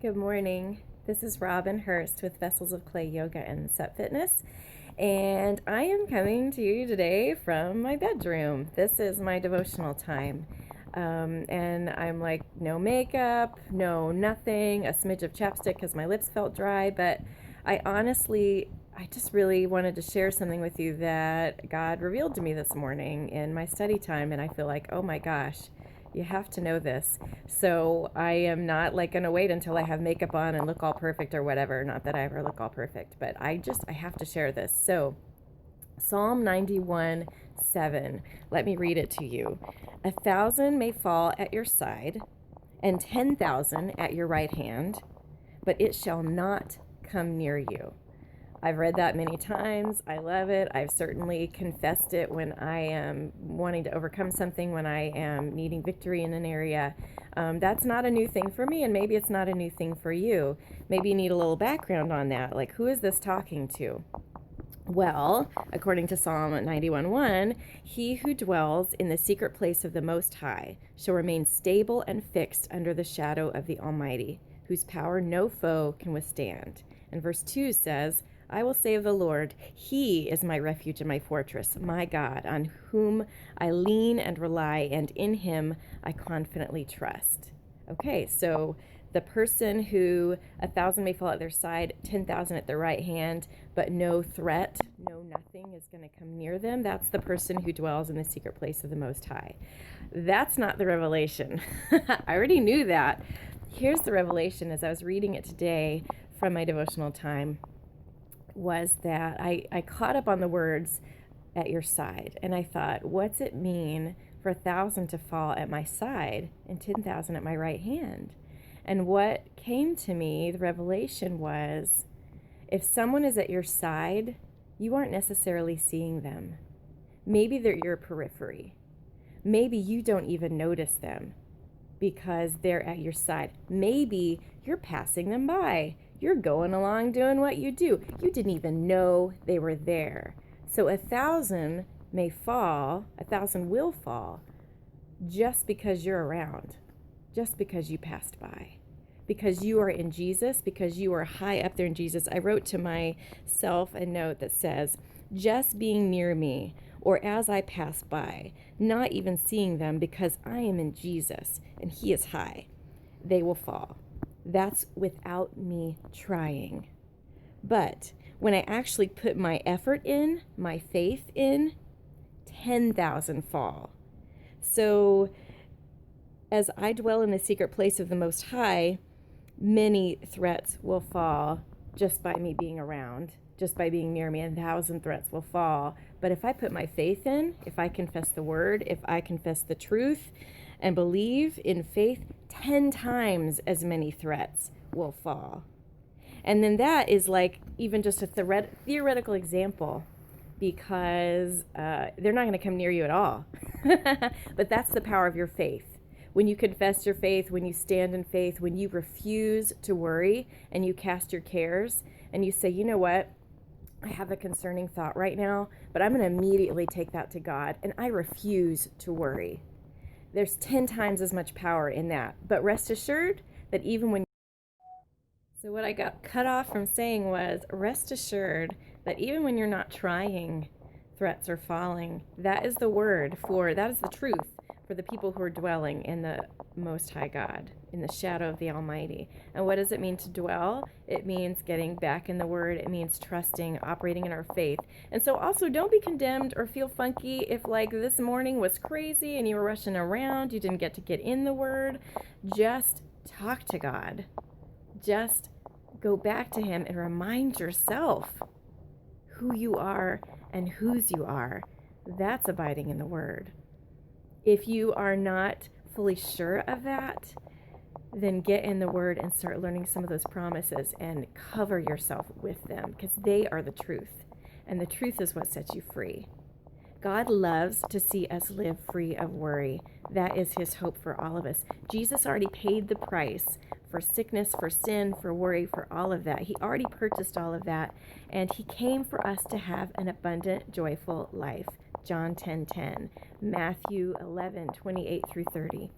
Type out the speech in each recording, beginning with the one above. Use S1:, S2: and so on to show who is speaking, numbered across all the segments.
S1: Good morning. This is Robyn Hurst with Vessels of Clay Yoga and Set Fitness, and I am coming to you today from my bedroom. This is my devotional time, and I'm like no makeup, no nothing, a smidge of chapstick because my lips felt dry, but I just really wanted to share something with you that God revealed to me this morning in my study time, and I feel like, oh my gosh, you have to know this. So I am not like going to wait until I have makeup on and look all perfect or whatever. Not that I ever look all perfect, but I have to share this. So Psalm 91:7. Let me read it to you. 1,000 may fall at your side and 10,000 at your right hand, but it shall not come near you. I've read that many times. I love it. I've certainly confessed it when I am wanting to overcome something, when I am needing victory in an area. That's not a new thing for me, and maybe it's not a new thing for you. Maybe you need a little background on that. Like, who is this talking to? Well, according to Psalm 91:1, he who dwells in the secret place of the Most High shall remain stable and fixed under the shadow of the Almighty, whose power no foe can withstand. And verse 2 says, I will say of the Lord, he is my refuge and my fortress, my God, on whom I lean and rely, and in him I confidently trust. Okay, so the person who 1,000 may fall at their side, 10,000 at their right hand, but no threat, no nothing is going to come near them. That's the person who dwells in the secret place of the Most High. That's not the revelation. I already knew that. Here's the revelation as I was reading it today from my devotional time, was that I caught up on the words at your side, and I thought, what's it mean for 1,000 to fall at my side and 10,000 at my right hand? And what came to me, the revelation was, if someone is at your side, you aren't necessarily seeing them. Maybe they're your periphery. Maybe you don't even notice them because they're at your side. Maybe you're passing them by. You're going along doing what you do. You didn't even know they were there. So 1,000 may fall, 1,000 will fall just because you're around, just because you passed by, because you are in Jesus, because you are high up there in Jesus. I wrote to myself a note that says, just being near me, or as I pass by, not even seeing them because I am in Jesus and he is high, they will fall. That's without me trying. But when I actually put my effort in, my faith in, 10,000 fall. So as I dwell in the secret place of the Most High, many threats will fall just by me being around, just by being near me, and 1,000 threats will fall. But if I put my faith in, if I confess the word, if I confess the truth and believe in faith, 10 times as many threats will fall. And then that is like even just a theoretical example, because they're not going to come near you at all. But that's the power of your faith. When you confess your faith, when you stand in faith, when you refuse to worry and you cast your cares and you say, you know what, I have a concerning thought right now, but I'm going to immediately take that to God and I refuse to worry. There's 10 times as much power in that. But rest assured that even when... So what I got cut off from saying was, rest assured that even when you're not trying, threats are falling. That is the word for, that is the truth for the people who are dwelling in the Most High God, in the shadow of the Almighty. And what does it mean to dwell? It means getting back in the Word. It means trusting, operating in our faith. And so also don't be condemned or feel funky if like this morning was crazy and you were rushing around, you didn't get to get in the Word. Just talk to God. Just go back to Him and remind yourself who you are and whose you are. That's abiding in the Word. If you are not fully sure of that, then get in the Word and start learning some of those promises and cover yourself with them, because they are the truth. And the truth is what sets you free. God loves to see us live free of worry. That is His hope for all of us. Jesus already paid the price for sickness, for sin, for worry, for all of that. He already purchased all of that, and He came for us to have an abundant, joyful life. John 10:10, Matthew 11:28 through 30.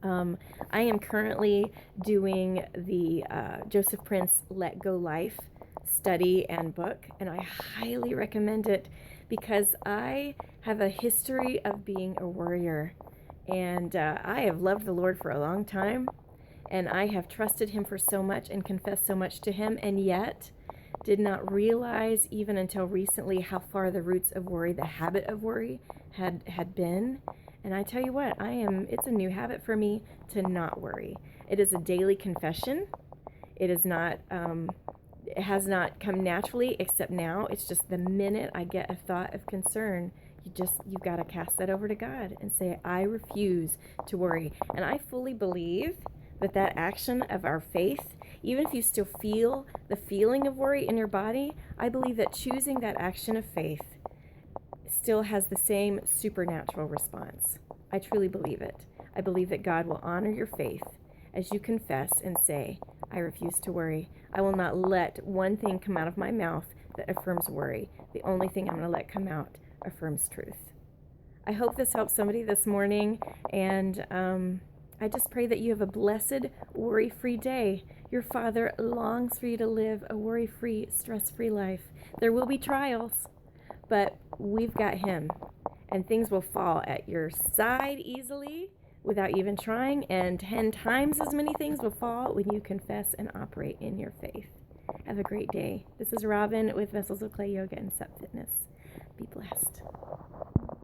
S1: I am currently doing the Joseph Prince Let Go Life study and book, and I highly recommend it because I have a history of being a worrier, and I have loved the Lord for a long time, and I have trusted Him for so much and confessed so much to Him, and yet did not realize even until recently how far the roots of worry, the habit of worry, had been. And I tell you what, it's a new habit for me to not worry. It is a daily confession. It is not, it has not come naturally, except now. It's just the minute I get a thought of concern, you've got to cast that over to God and say, I refuse to worry. And I fully believe that action of our faith, even if you still feel the feeling of worry in your body, I believe that choosing that action of faith still has the same supernatural response. I truly believe it. I believe that God will honor your faith as you confess and say, I refuse to worry. I will not let one thing come out of my mouth that affirms worry. The only thing I'm going to let come out affirms truth. I hope this helps somebody this morning, and I just pray that you have a blessed, worry-free day. Your Father longs for you to live a worry-free, stress-free life. There will be trials, but we've got Him, and things will fall at your side easily without even trying, and 10 times as many things will fall when you confess and operate in your faith. Have a great day. This is Robyn with Vessels of Clay Yoga and Sup Fitness. Be blessed.